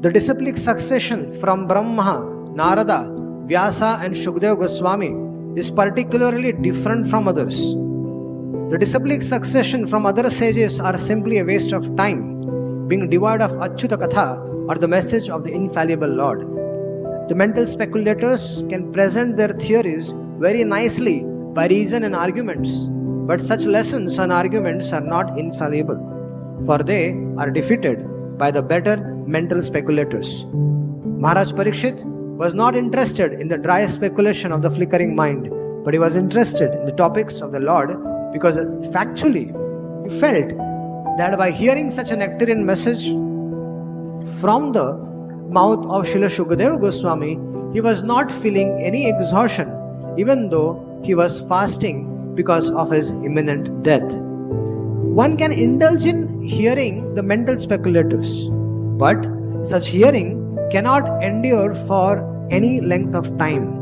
The disciplic succession from Brahma, Narada, Vyasa and Shukadeva Goswami is particularly different from others. The disciplic succession from other sages are simply a waste of time, being devoid of Achyuta Katha or the message of the infallible Lord. The mental speculators can present their theories very nicely by reason and arguments, but such lessons and arguments are not infallible, for they are defeated by the better mental speculators. Maharaja Parikrshit was not interested in the dry speculation of the flickering mind, but he was interested in the topics of the Lord, because factually he felt that by hearing such a nectarian message from the mouth of Srila Shukadeva Goswami, he was not feeling any exhaustion, even though he was fasting because of his imminent death. One can indulge in hearing the mental speculators, but such hearing cannot endure for any length of time.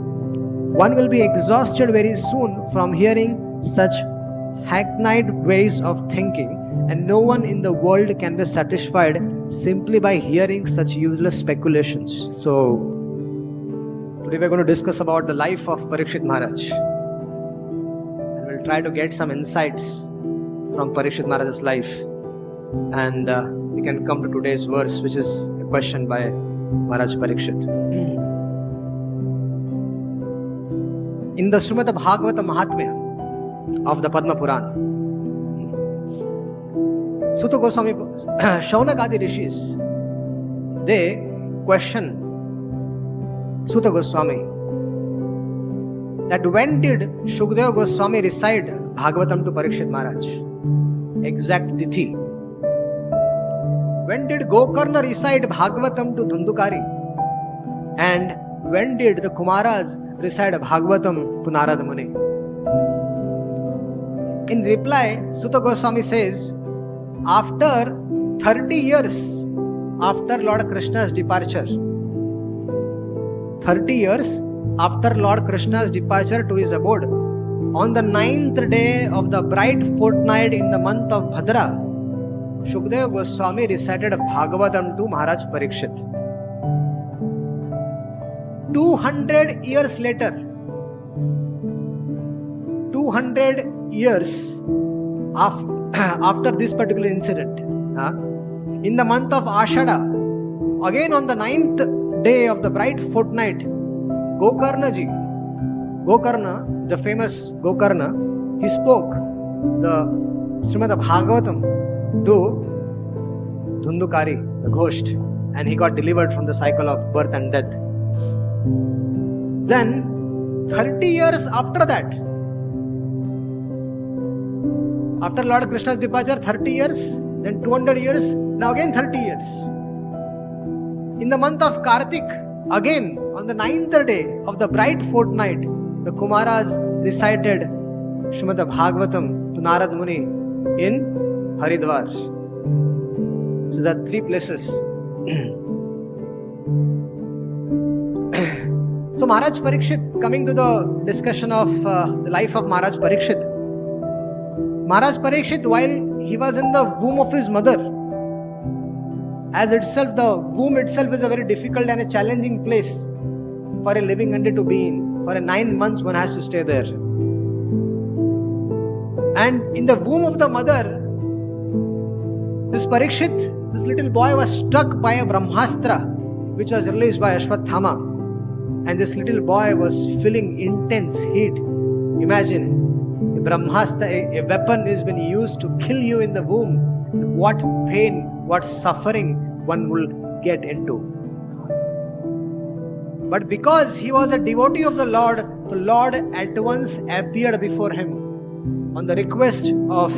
One will be exhausted very soon from hearing such hackneyed ways of thinking, and no one in the world can be satisfied simply by hearing such useless speculations. So, today we are going to discuss about the life of Parikshit Maharaj. And we'll try to get some insights from Parikshit Maharaj's life. And we can come to today's verse, which is a question by Maharaja Parikrshit. In the Srimad Bhagavatam Mahatmya of the Padma Purana, Suta Goswami, Shaunakadi Rishis, they question Suta Goswami that when did Shukadeva Goswami recite Bhagavatam to Parikshit Maharaj? Exact tithi. When did Gokarna recite Bhagavatam to Dhundukari? And when did the Kumaras recite Bhagavatam to Narada Muni? In reply, Suta Goswami says, after 30 years after Lord Krishna's departure, 30 years after Lord Krishna's departure to his abode, on the 9th day of the bright fortnight in the month of Bhadra, Shukadeva Goswami recited Bhagavatam to Maharaj Parikshit. 200 years later, 200 years after this particular incident, in the month of Ashada, again on the 9th day of the bright fortnight, Gokarna, the famous Gokarna, he spoke the Srimad Bhagavatam to Dhundukari, the ghost, and he got delivered from the cycle of birth and death. Then 30 years after that, after Lord Krishna's departure, 30 years, then 200 years, now again 30 years. In the month of Kartik, again on the 9th day of the bright fortnight, the Kumaras recited Srimad Bhagavatam to Narad Muni in Haridwar. So there are 3 places. So Maharaj Parikshit, coming to the discussion of the life of Maharaj Parikshit. Maharaj Parikshit, while he was in the womb of his mother, as itself, the womb itself is a very difficult and a challenging place for a living entity to be in. For 9 months one has to stay there. And in the womb of the mother, this Parikshit, this little boy, was struck by a Brahmastra which was released by Ashwathama. And this little boy was feeling intense heat. Imagine, a Brahmastra, a weapon is been used to kill you in the womb. What pain, what suffering one will get into. But because he was a devotee of the Lord at once appeared before him on the request of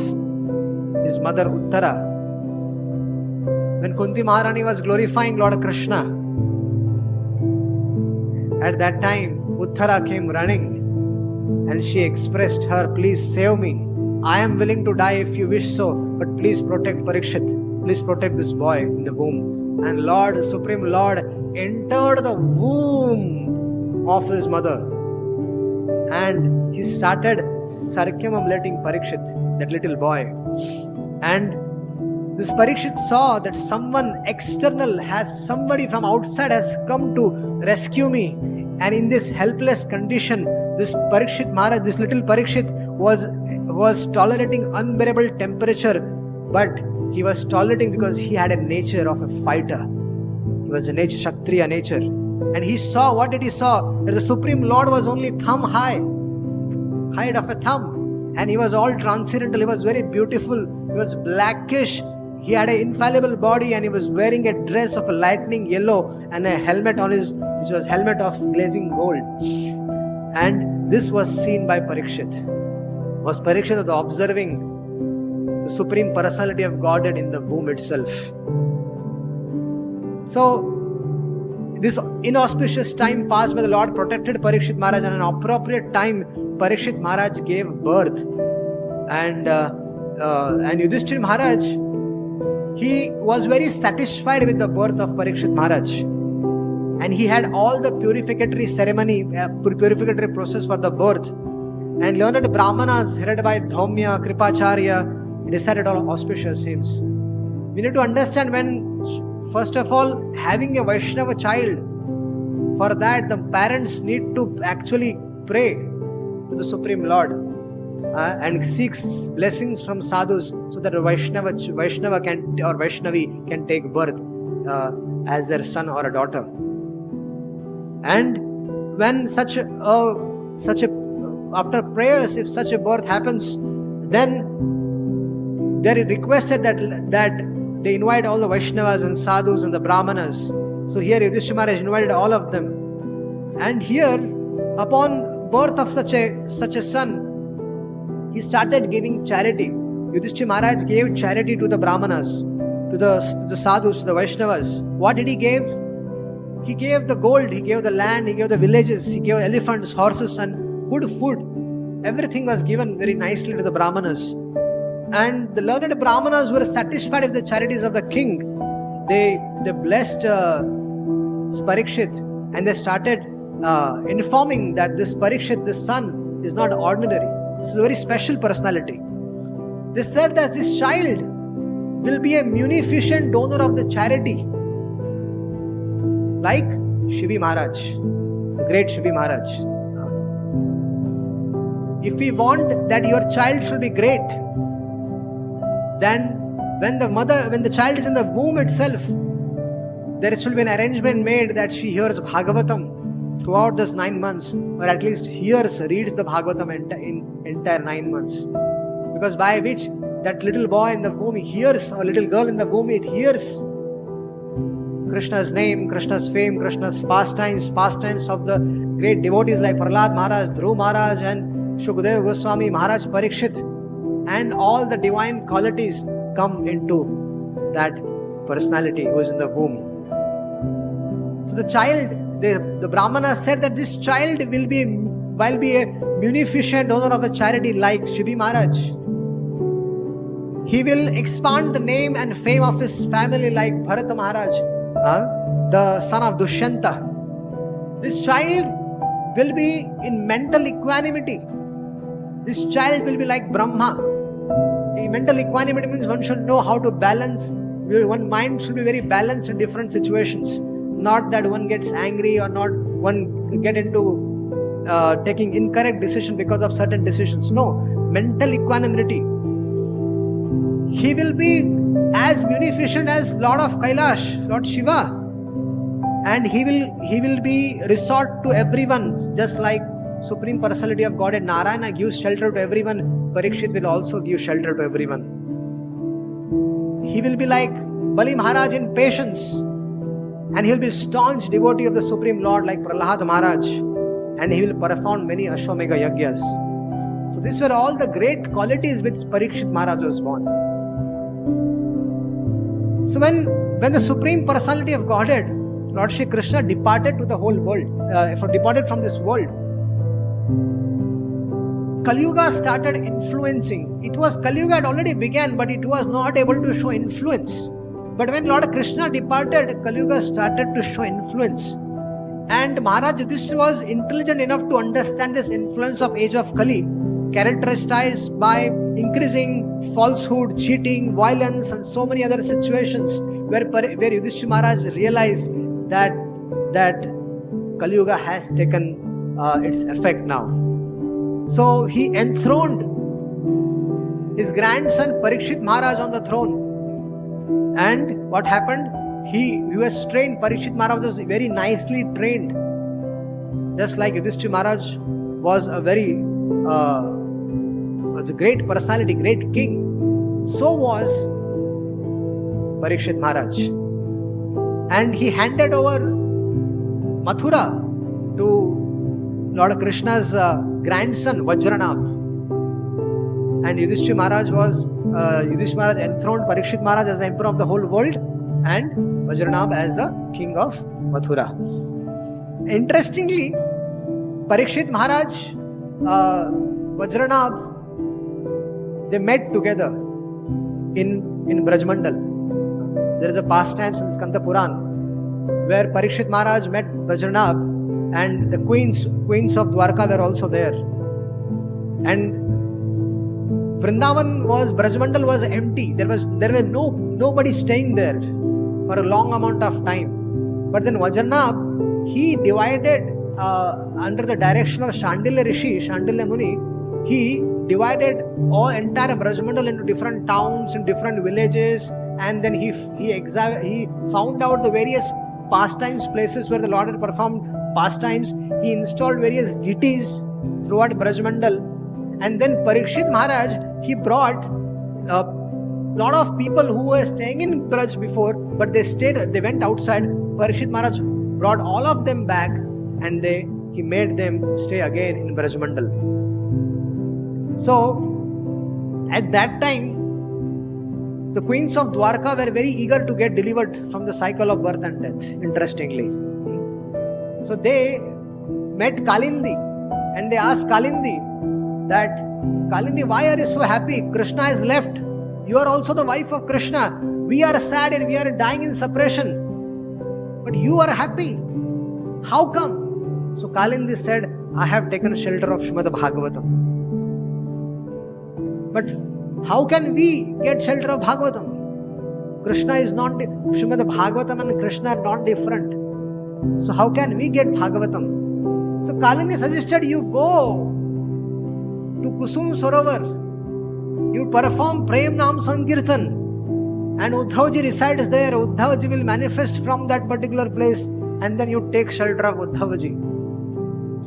his mother Uttara. When Kunti Maharani was glorifying Lord Krishna, at that time Uttara came running and she expressed her, please save me. I am willing to die if you wish so, but please protect Parikshit. Please protect this boy in the womb. And Lord, Supreme Lord, entered the womb of his mother. And he started circumambulating Parikshit, that little boy. And This Parikshit saw that someone external somebody from outside has come to rescue me. And in this helpless condition, this Parikshit Maharaj, this little Parikshit was tolerating unbearable temperature, but he was tolerating because he had a nature of a fighter. He was a nature, Kshatriya nature. And he saw, what did he saw? That the Supreme Lord was only thumb high, height of a thumb. And he was all transcendental, he was very beautiful, he was blackish, he had an infallible body, and he was wearing a dress of a lightning yellow and a helmet on his, which was helmet of glazing gold. And this was seen by Parikshit. Was Parikshit observing the Supreme Personality of Godhead in the womb itself. So, this inauspicious time passed by, the Lord protected Parikshit Maharaj, and an appropriate time Parikshit Maharaj gave birth. And Yudhishthira Maharaj, he was very satisfied with the birth of Parikshit Maharaj. And he had all the purificatory ceremony, purificatory process for the birth. And learned Brahmanas headed by Dhaumya, Kripacharya, decided all auspicious names. We need to understand, when, first of all, having a Vaishnava child, for that the parents need to actually pray to the Supreme Lord and seeks blessings from sadhus, so that a Vaishnava can, or Vaishnavi can take birth as their son or a daughter. And when after prayers, if such a birth happens, then they requested that they invite all the Vaishnavas and sadhus and the Brahmanas. So here Yudhishthira Maharaj invited all of them. And here, upon birth of such a son, he started giving charity. Yudhishthira Maharaj gave charity to the Brahmanas, to the sadhus, to the Vaishnavas. What did he give? He gave the gold, he gave the land, he gave the villages, he gave elephants, horses, and good food. Everything was given very nicely to the Brahmanas. And the learned Brahmanas were satisfied with the charities of the king. They blessed Parikshit, and they started informing that this Parikshit, this son, is not ordinary. This is a very special personality. They said that this child will be a munificent donor of the charity, like Shivi Maharaj, the great Shivi Maharaj. If we want that your child should be great, then when the child is in the womb itself, there should be an arrangement made that she hears Bhagavatam throughout those 9 months, or at least reads the Bhagavatam in entire 9 months. Because by which that little boy in the womb hears, or little girl in the womb, it hears Krishna's name, Krishna's fame, Krishna's pastimes of the great devotees like Prahlad Maharaj, Dhruv Maharaj, and Shukadeva Goswami, Maharaj Parikrshit, and all the divine qualities come into that personality who is in the womb. So the child, the Brahmana said that this child will be a munificent donor of the charity like Shivi Maharaj. He will expand the name and fame of his family like Bharata Maharaj, the son of Dushyanta. This child will be in mental equanimity. This child will be like Brahma. Mental equanimity means one should know how to balance. One mind should be very balanced in different situations. Not that one gets angry, or not one get into taking incorrect decision because of certain decisions. No, mental equanimity. He will be as munificent as Lord of Kailash, Lord Shiva, and he will be resort to everyone, just like Supreme Personality of Godhead Narayana gives shelter to everyone. Parikshit will also give shelter to everyone. He will be like Bali Maharaj in patience, and he will be staunch devotee of the Supreme Lord like Prahlad Maharaj, and he will perform many Ashwamedha Yagyas. So these were all the great qualities with Parikshit Maharaj was born. So when the Supreme Personality of Godhead, Lord Shri Krishna, departed to the whole world, departed from this world, Kali Yuga started influencing. Kali Yuga had already began, but it was not able to show influence. But when Lord Krishna departed, Kali Yuga started to show influence. And Maharaj Yudhishthira was intelligent enough to understand this influence of age of Kali. characterized by increasing falsehood, cheating, violence, and so many other situations where Yudhishthira Maharaj realized that Kali Yuga has taken its effect now. So he enthroned his grandson Parikshit Maharaj on the throne. And what happened? He was trained. Parikshit Maharaj was very nicely trained. Just like Yudhishthira Maharaj was a great personality, great king, so was Parikshit Maharaj. And he handed over Mathura to Lord Krishna's grandson Vajranabh. And Yudhishthira Maharaj enthroned Parikshit Maharaj as the emperor of the whole world and Vajranabh as the king of Mathura. Interestingly, Parikshit Maharaj, Vajranabh, they met together in Brajmandal. There is a pastime in Skanda Puran where Parikshit Maharaj met Vajranabh, and the queens of Dwarka were also there. And Brajmandal was empty. There were nobody staying there for a long amount of time. But then Vajranabh, he divided under the direction of Shandilya Rishi, Shandilya Muni, he divided all entire Brajmandal into different towns and different villages, and then he found out the various pastimes, places where the Lord had performed pastimes. He installed various deities throughout Brajmandal, and then Parikshit Maharaj, he brought a lot of people who were staying in Braj before, but they went outside. Parikshit Maharaj brought all of them back, and he made them stay again in Brajmandal. So, at that time, the queens of Dwarka were very eager to get delivered from the cycle of birth and death, interestingly. So, they met Kalindi, and they asked Kalindi that, Kalindi, why are you so happy? Krishna has left. You are also the wife of Krishna. We are sad and we are dying in separation. But you are happy. How come? So Kalindi said, I have taken shelter of Srimad Bhagavatam. But how can we get shelter of Bhagavatam? Krishna is Srimad Bhagavatam and Krishna are not different. So how can we get Bhagavatam? So Kalindi suggested you go to Kusum Sarovar. You perform Prem Nam Sankirtan, and Uddhavji resides there. Uddhavji will manifest from that particular place, and then you take shelter of Uddhavji.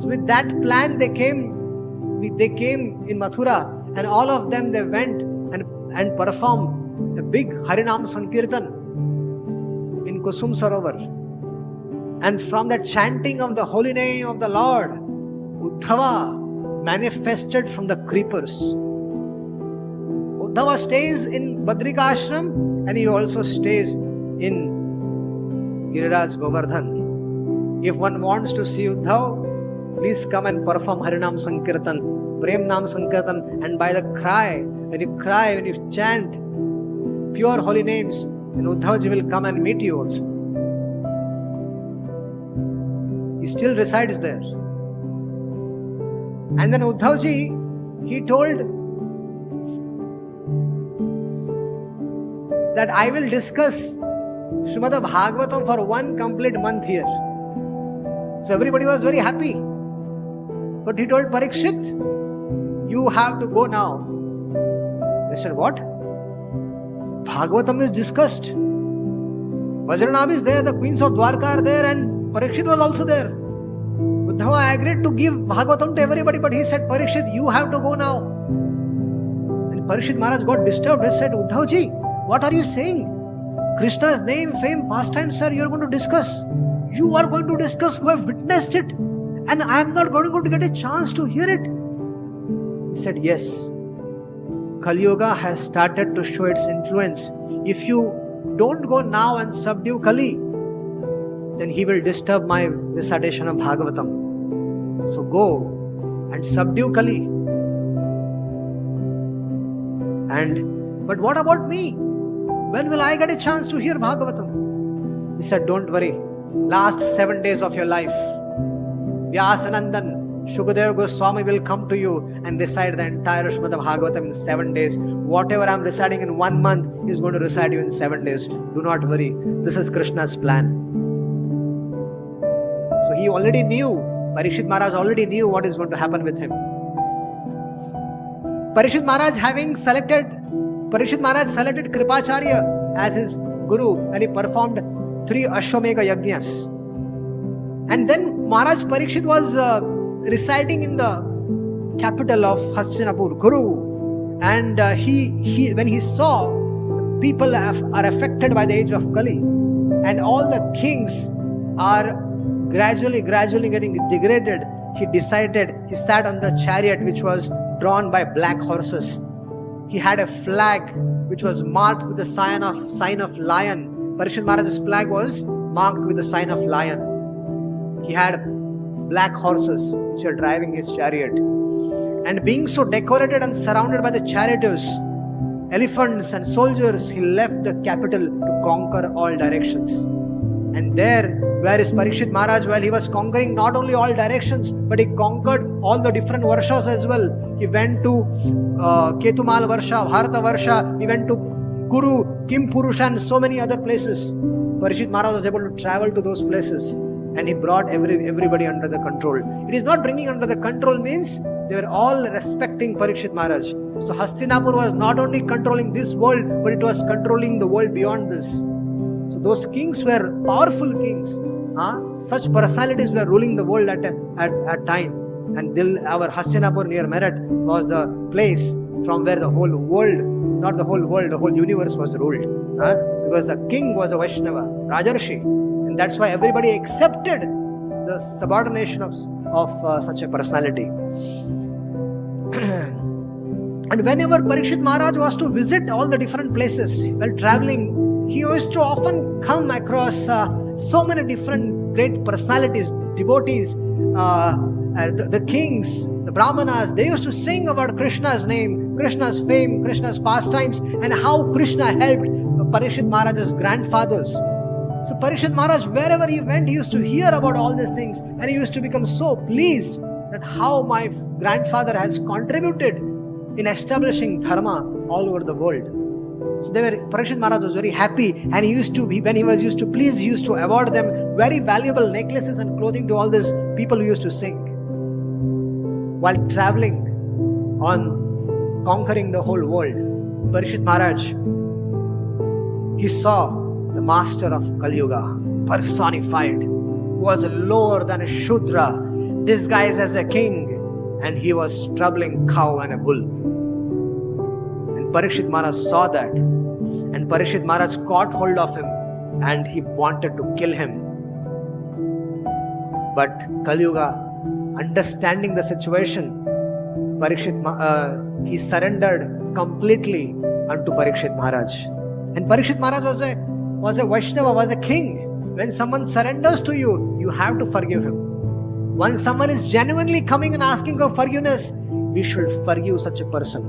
So with that plan, they came in Mathura, and all of them, they went and performed a big Harinam Sankirtan in Kusum Sarovar. And from that chanting of the holy name of the Lord, Uddhava manifested from the creepers. Uddhava stays in Badrika Ashram, and he also stays in Giriraj Govardhan. If one wants to see Uddhav, please come and perform Harinam Sankirtan, Prem Nam Sankirtan, and by the cry, when you chant pure holy names, then Uddhavji will come and meet you also. He still resides there. And then Uddhavji, he told that I will discuss Srimad Bhagavatam for 1 complete month here. So everybody was very happy. But he told Parikshit, you have to go now. They said, what? Bhagavatam is discussed. Vajranabh is there, the queens of Dwarka are there, and Parikshit was also there. Uddhava agreed to give Bhagavatam to everybody, but he said, Parikshit, you have to go now. And Parikshit Maharaj got disturbed. He said, Uddhavji, what are you saying? Krishna's name, fame, pastimes, sir, you are going to discuss. You are going to discuss who have witnessed it, and I am not going to get a chance to hear it. He said, yes. Kali Yuga has started to show its influence. If you don't go now and subdue Kali, then he will disturb my recitation of Bhagavatam. So go and subdue Kali. But what about me? When will I get a chance to hear Bhagavatam? He said, don't worry. Last 7 days of your life, Vyasanandan, Shukadeva Goswami will come to you and recite the entire Srimad Bhagavatam in 7 days. Whatever I am reciting in 1 month, he is going to recite you in 7 days. Do not worry. This is Krishna's plan. So he already knew, Parikshit Maharaj already knew what is going to happen with him. Parikshit Maharaj selected Kripacharya as his guru, and he performed 3 Ashwamedha Yajnas. And then Maharaj Parikrshit was residing in the capital of Hastinapur, Kuru, and when he saw people are affected by the age of Kali, and all the kings are gradually getting degraded, he sat on the chariot which was drawn by black horses. He had a flag which was marked with the sign of lion. Parikshit Maharaj's flag was marked with the sign of lion. He had black horses which were driving his chariot. And being so decorated and surrounded by the charioteers, elephants and soldiers, he left the capital to conquer all directions. And there, where is Parikshit Maharaj? Well, he was conquering not only all directions, but he conquered all the different Varshas as well. He went to Ketumal Varsha, Bharata Varsha, he went to Kuru, Kim Purusha, and so many other places. Parikshit Maharaj was able to travel to those places, and he brought everybody under the control. It is not bringing under the control means they were all respecting Parikshit Maharaj. So Hastinapur was not only controlling this world, but it was controlling the world beyond this. So those kings were powerful kings. Such personalities were ruling the world at time. And our Hastinapur near Meerut was the place from where the whole world, not the whole world, the whole universe was ruled. Because the king was a Vaishnava, Rajarshi. And that's why everybody accepted the subordination of such a personality. And whenever Parikshit Maharaj was to visit all the different places while traveling, he used to often come across so many different great personalities, devotees, the kings, the brahmanas. They used to sing about Krishna's name, Krishna's fame, Krishna's pastimes, and how Krishna helped Parikshit Maharaj's grandfathers. So Parikshit Maharaj, wherever he went, he used to hear about all these things, and he used to become so pleased that how my grandfather has contributed in establishing dharma all over the world. So Parikshit Maharaj was very happy, and when he was used to please, he used to award them very valuable necklaces and clothing to all these people who used to sing. While traveling on conquering the whole world, Parikshit Maharaj, he saw the master of Kali Yuga personified, who was lower than a Shudra, disguised as a king, and he was troubling cow and a bull. And Parikshit Maharaj saw that, and Parikshit Maharaj caught hold of him, and he wanted to kill him. But Kali Yuga, understanding the situation, he surrendered completely unto Parikshit Maharaj. And Parikshit Maharaj was a Vaishnava, was a king. When someone surrenders to you, you have to forgive him. When someone is genuinely coming and asking for forgiveness, we should forgive such a person.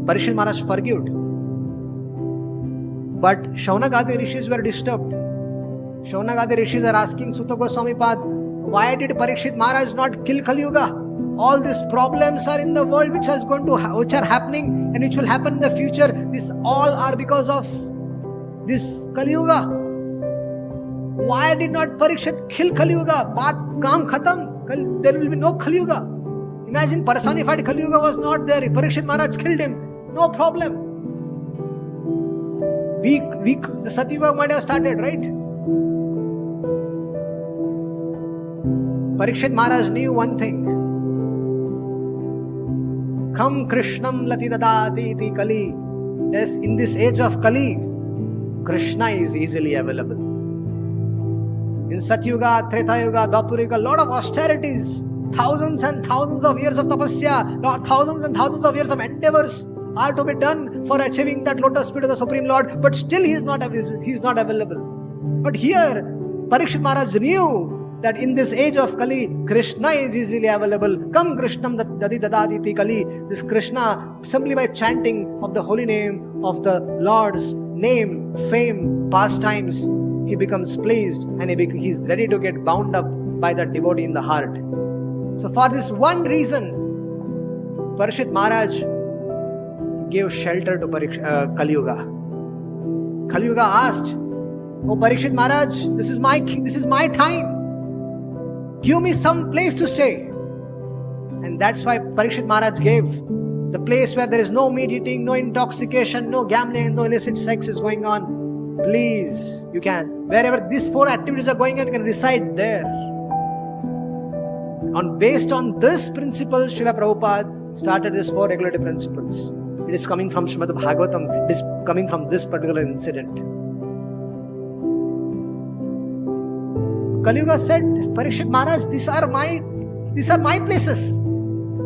Parikshit Maharaj forgave. But Shaunagadi rishis were disturbed. Shaunagadi rishis are asking Sutta Goswami Pad, why did Parikshit Maharaj not kill Kali Yuga? All these problems are in the world which are happening and which will happen in the future. These all are because of this Kali Yuga. Why did not Parikshit kill Kali Yuga? Baat kaam khatam. There will be no Kali Yuga. Imagine personified Kali Yuga was not there. If Parikshit Maharaj killed him, no problem. The Satyuga might have started, right? Parikshit Maharaj knew one thing. Kham Krishnam lati dadati iti Kali. Yes, in this age of Kali, Krishna is easily available. In Satyuga, Treta Yuga, Dwapara Yuga, a lot of austerities, thousands and thousands of years of tapasya, thousands and thousands of years of endeavors are to be done for achieving that lotus feet of the Supreme Lord, but still he is not available. But here, Parikshit Maharaj knew that in this age of Kali, Krishna is easily available. Kam Krishnam dadi dadaditi Kali. This Krishna, simply by chanting of the holy name of the Lord's name, fame, pastimes, he becomes pleased, and he is ready to get bound up by the devotee in the heart. So for this one reason, Parikshit Maharaj gave shelter to Kali Yuga. Kali Yuga asked, "Oh Parikshit Maharaj, this is my time. Give me some place to stay." And that's why Parikshit Maharaj gave the place where there is no meat eating, no intoxication, no gambling, no illicit sex is going on. Please, you can. Wherever these 4 activities are going on, you can reside there. Based on this principle, Srila Prabhupada started these 4 regulative principles. It is coming from Srimad Bhagavatam. It is coming from this particular incident. Kali Yuga said, "Parikshit Maharaj, these are my places.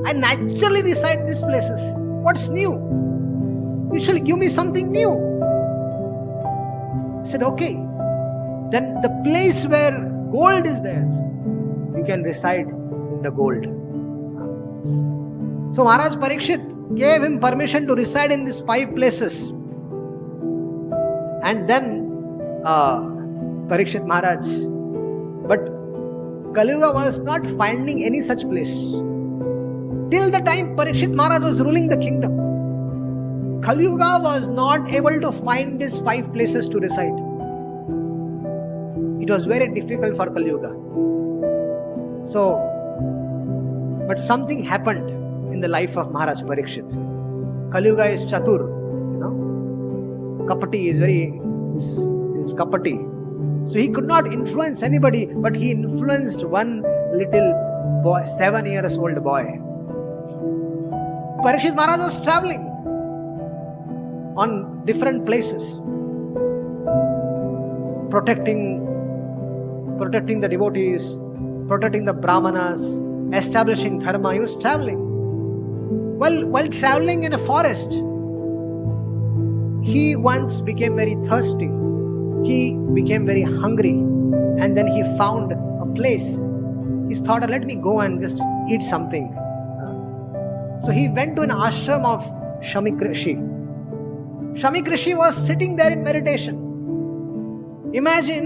I naturally reside these places. What's new? You shall give me something new." He said, "Okay. Then the place where gold is there, you can reside in the gold." So Maharaj Parikshit gave him permission to reside in these 5 places. And then Parikshit Maharaj, but Kali Yuga was not finding any such place. Till the time Parikshit Maharaj was ruling the kingdom, Kali Yuga was not able to find these 5 places to reside. It was very difficult for Kali Yuga. But something happened in the life of Maharaj Parikshit. Kali Yuga is chatur, Kapati is kapati. So he could not influence anybody, but he influenced one little boy, 7 years old boy. Parikshit Maharaj was traveling on different places, protecting the devotees, protecting the brahmanas, establishing dharma. He was traveling. While traveling in a forest, he once became very thirsty. He became very hungry, and then he found a place. He thought, "Let me go and just eat something." So he went to an ashram of Shamik Rishi. Shamik Rishi was sitting there in meditation. Imagine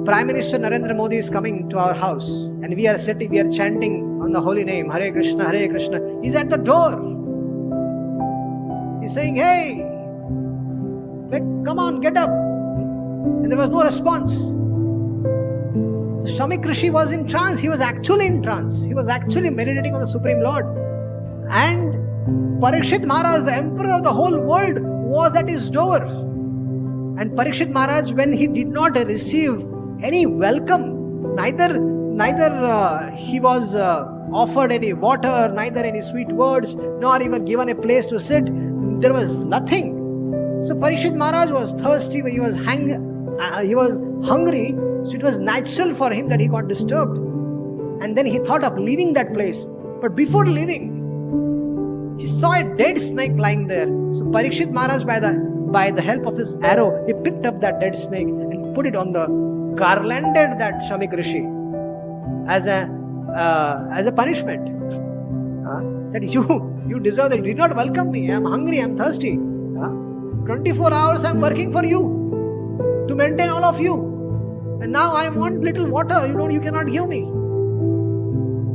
Prime Minister Narendra Modi is coming to our house, and we are chanting on the holy name, Hare Krishna, Hare Krishna. He's at the door. He's saying, "Hey, come on, get up." And there was no response. So Shamik Rishi was in trance. He was actually in trance. He was actually meditating on the Supreme Lord. And Parikshit Maharaj, the emperor of the whole world, was at his door. And Parikshit Maharaj, when he did not receive any welcome, neither he was offered any water, neither any sweet words, nor even given a place to sit, there was nothing. So Parikshit Maharaj was thirsty, he was hungry, so it was natural for him that he got disturbed. And then he thought of leaving that place. But before leaving, he saw a dead snake lying there. So Parikshit Maharaj, by the help of his arrow, he picked up that dead snake and put it on the garlanded that Shamik Rishi as a punishment. That you deserve that. You did not welcome me. I am hungry, I am thirsty. 24 hours I am working for you to maintain all of you. And now I want little water. You cannot give me.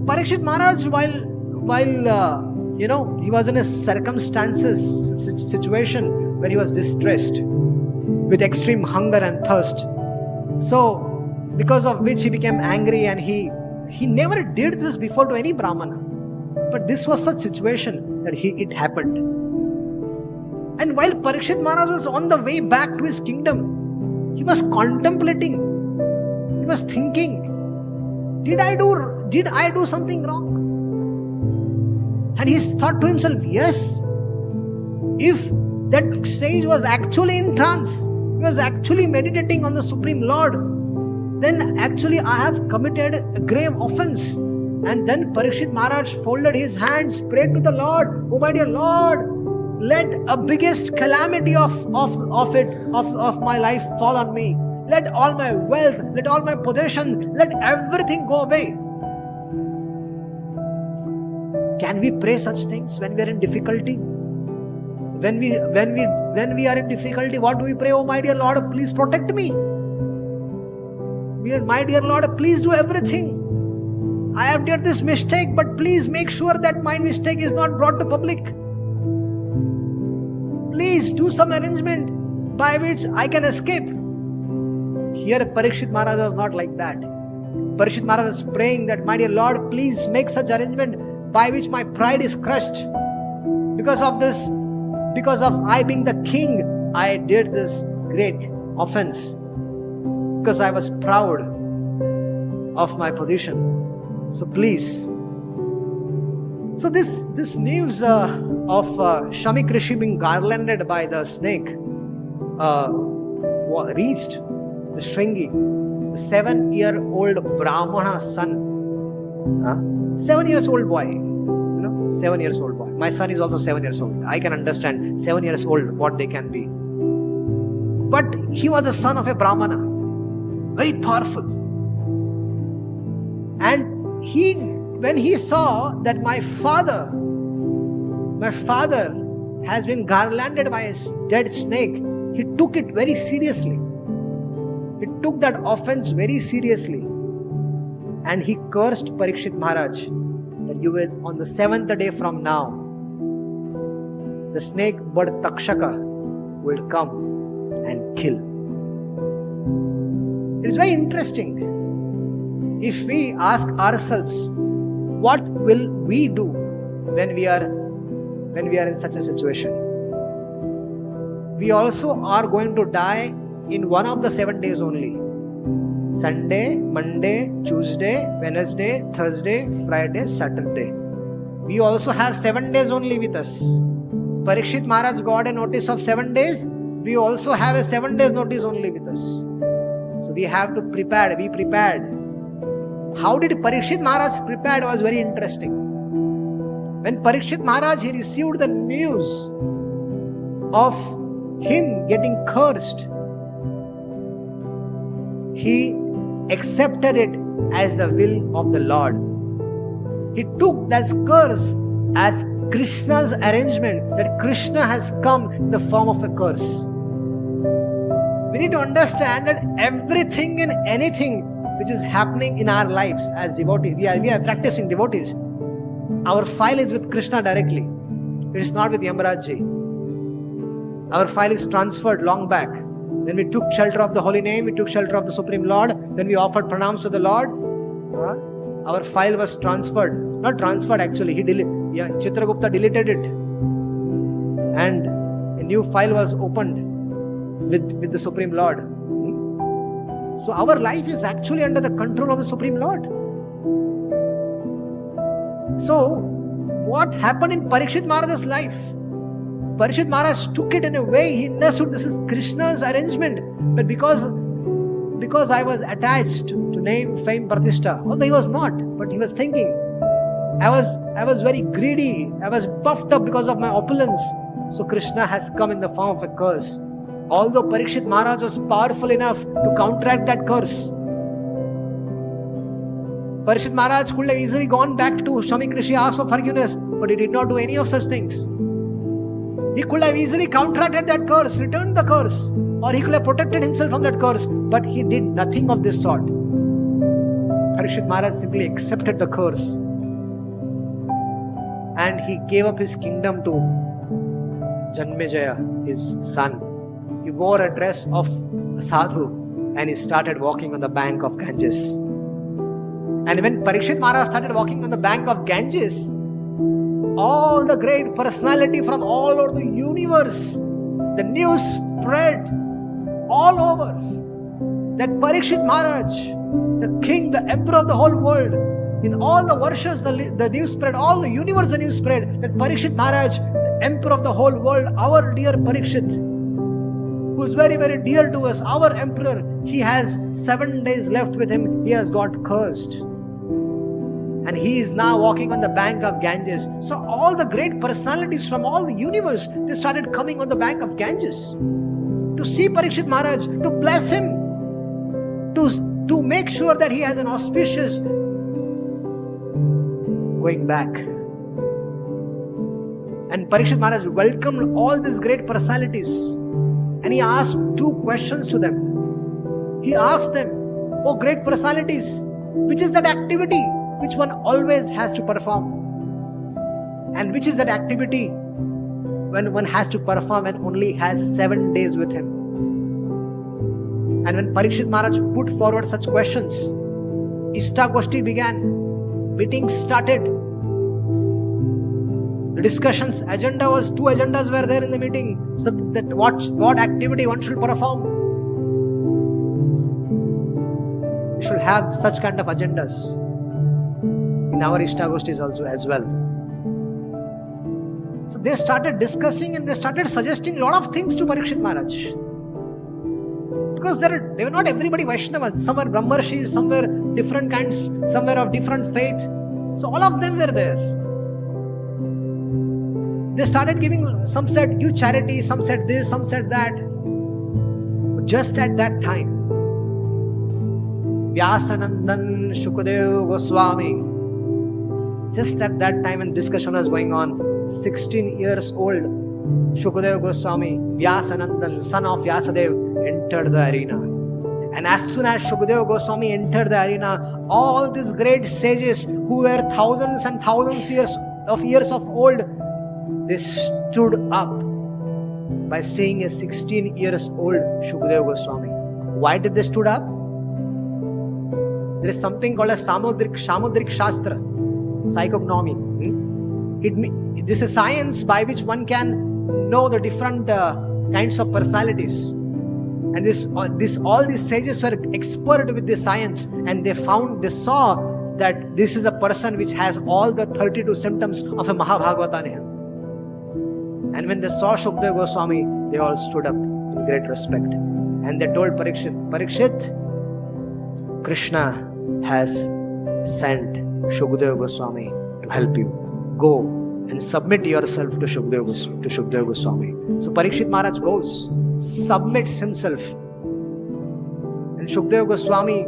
Parikshit Maharaj, while he was in a situation where he was distressed with extreme hunger and thirst. So, because of which he became angry, and he never did this before to any Brahmana. But this was such situation that it happened. And while Parikshit Maharaj was on the way back to his kingdom, he was contemplating. He was thinking, did I do something wrong? And he thought to himself, yes, if that sage was actually in trance, he was actually meditating on the Supreme Lord, then actually I have committed a grave offense. And then Parikshit Maharaj folded his hands, prayed to the Lord, "Oh my dear Lord, let a biggest calamity of my life fall on me. Let all my wealth, let all my possessions, let everything go away." Can we pray such things when we are in difficulty? When we are in difficulty, what do we pray? "Oh my dear Lord, please protect me." My dear Lord, please do everything. I have did this mistake, but please make sure that my mistake is not brought to public. Please do some arrangement by which I can escape. Here Parikshit Maharaj was not like that. Parikshit Maharaj was praying that, my dear Lord, please make such arrangement by which my pride is crushed. Because of this, because of I being the king, I did this great offense. Because I was proud of my position. So please. So this news of Shamik Rishi being garlanded by the snake reached the Shringi, the 7-year-old Brahmana son. 7 years old boy. 7 years old boy. My son is also 7 years old. I can understand 7 years old what they can be. But he was a son of a Brahmana. Very powerful. And when he saw that my father has been garlanded by a dead snake, he took it very seriously. He took that offense very seriously. And he cursed Parikshit Maharaj that you will, on the 7th day from now, the snake bird Takshaka will come and kill. It is very interesting. If we ask ourselves, what will we do when we are in such a situation? We also are going to die in one of the 7 days only. Sunday, Monday, Tuesday, Wednesday, Thursday, Friday, Saturday. We also have 7 days only with us. Parikshit Maharaj got a notice of 7 days. We also have a 7 days notice only with us. So we have to be prepared. How did Parikshit Maharaj prepared was very interesting. When Parikshit Maharaj, he received the news of him getting cursed, he accepted it as the will of the Lord. He took that curse as Krishna's arrangement, that Krishna has come in the form of a curse. We need to understand that everything and anything which is happening in our lives as devotees, we are practicing devotees, our file is with Krishna directly. It is not with Yamarajji. Our file is transferred long back. Then we took shelter of the holy name, we took shelter of the Supreme Lord, then we offered pranams to the Lord. Our file was transferred. Not transferred actually, Chitragupta deleted it. And a new file was opened with the Supreme Lord. So our life is actually under the control of the Supreme Lord. So what happened in Parikshit Maharaj's life? Parikshit Maharaj took it in a way, he understood this is Krishna's arrangement. But because I was attached to name, fame, pratishtha, although he was not, but he was thinking, I was very greedy, I was puffed up because of my opulence. So Krishna has come in the form of a curse. Although Parikshit Maharaj was powerful enough to counteract that curse, Parikshit Maharaj could have easily gone back to Shamik Rishi, asked for forgiveness, but he did not do any of such things. He could have easily counteracted that curse, returned the curse, or he could have protected himself from that curse, but he did nothing of this sort. Parikshit Maharaj simply accepted the curse and he gave up his kingdom to Janmejaya, his son. He wore a dress of a sadhu and he started walking on the bank of Ganges. And when Parikshit Maharaj started walking on the bank of Ganges, all the great personality from all over the universe, the news spread all over that Parikshit Maharaj, the king, the emperor of the whole world, in all the varshas, the news spread, all the universe, the news spread that Parikshit Maharaj, the emperor of the whole world, our dear Parikshit, who is very, very dear to us, our emperor, he has 7 days left with him, he has got cursed. And he is now walking on the bank of Ganges. So all the great personalities from all the universe, they started coming on the bank of Ganges to see Parikshit Maharaj, to bless him, to make sure that he has an auspicious going back. And Parikshit Maharaj welcomed all these great personalities and he asked 2 questions to them. He asked them, Oh great personalities, which is that activity which one always has to perform? And which is that activity when one has to perform and only has 7 days with him? And when Parikshit Maharaj put forward such questions, Ishtagoshti began, meetings started. The discussions agenda was 2 agendas were there in the meeting. So that what activity one should perform. We should have such kind of agendas in our Ishtagoshtis also as well. So they started discussing and they started suggesting a lot of things to Parikshit Maharaj. Because they were not everybody Vaishnavas. Some were Brahmarshis, some were different kinds, some were of different faith. So all of them were there. They started giving, some said give charity, some said this, some said that. But just at that time, Vyasanandan Shukadev Goswami, just at that time when discussion was going on, 16 years old Shukadev Goswami, Vyasanandan, son of Vyasadev, entered the arena. And as soon as Shukadev Goswami entered the arena, all these great sages who were thousands and thousands years of old, they stood up by seeing a 16 years old Shukadev Goswami. Why did they stood up? There is something called a Samudrik Shastra, psychognomy. This is science by which one can know the different kinds of personalities. And all these sages were expert with this science, and they saw that this is a person which has all the 32 symptoms of a Mahabhagavata in him. And when they saw Shukdev Goswami, they all stood up in great respect. And they told Parikshit, Krishna has sent Shukdev Goswami to help you. Go and submit yourself to Shukdev Goswami. So Parikshit Maharaj goes, submits himself. And Shukdev Goswami,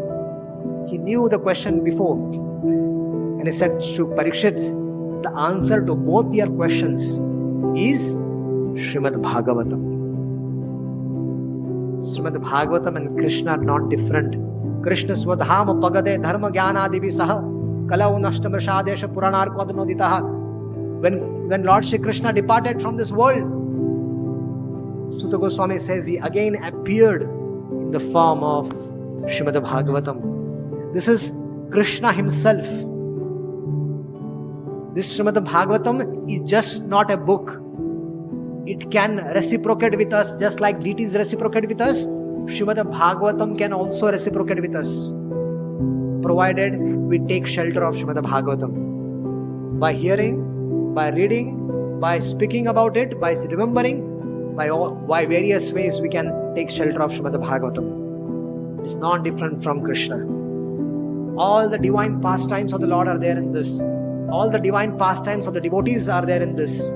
he knew the question before. And he said to Parikshit, the answer to both your questions is Srimad Bhagavatam. Srimad Bhagavatam and Krishna are not different. Krishna swadhama pagade dharma jnanadibi saha kalau nashtamrashadesha puranarkwadnoditaha. When Lord Shri Krishna departed from this world, Sutta Goswami says he again appeared in the form of Srimad Bhagavatam. This is Krishna himself. This Srimad Bhagavatam is just not a book. It can reciprocate with us just like deities reciprocate with us. Srimad Bhagavatam can also reciprocate with us, provided we take shelter of Srimad Bhagavatam. By hearing, by reading, by speaking about it, by remembering, by various ways we can take shelter of Srimad Bhagavatam. It's not different from Krishna. All the divine pastimes of the Lord are there in this. All the divine pastimes of the devotees are there in this.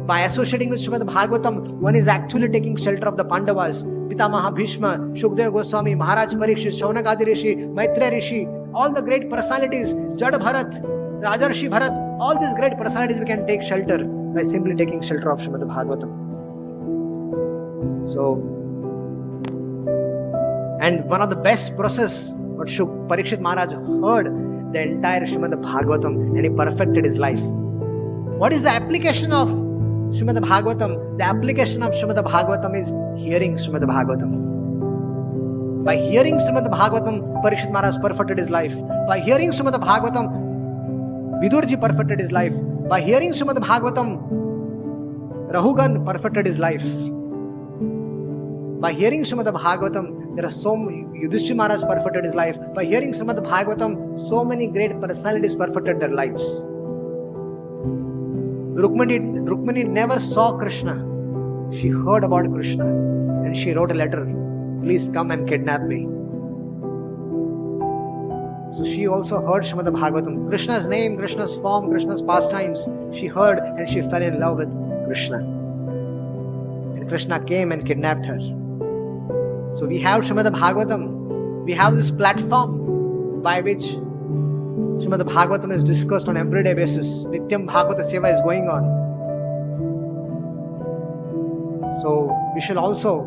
By associating with Srimad Bhagavatam, one is actually taking shelter of the Pandavas, Pitamaha Bhishma, Shukdev Goswami, Maharaja Parikrshit, Shaunakadi Rishi, Maitreya Rishi, all the great personalities, Jad Bharat, Rajarshi Bharat, all these great personalities we can take shelter by simply taking shelter of Srimad Bhagavatam. So, and one of the best process, what Parikshit Maharaj heard the entire Srimad Bhagavatam and he perfected his life. What is the application of Srimad Bhagavatam? The application of Srimad Bhagavatam is hearing Srimad Bhagavatam. By hearing Srimad Bhagavatam, Parikshit Maharaj perfected his life. By hearing Srimad Bhagavatam, Vidurji perfected his life. By hearing Srimad Bhagavatam, Rahugan perfected his life. By hearing Srimad Bhagavatam, Yudhishthira Maharaj perfected his life. By hearing Srimad Bhagavatam, so many great personalities perfected their lives. Rukmini never saw Krishna. She heard about Krishna and she wrote a letter, please come and kidnap me. So she also heard Srimad Bhagavatam. Krishna's name, Krishna's form, Krishna's pastimes, she heard and she fell in love with Krishna. And Krishna came and kidnapped her. So we have Srimad Bhagavatam. We have this platform by which Srimad Bhagavatam is discussed on everyday basis. Nityam Bhagavata Seva is going on. So we shall also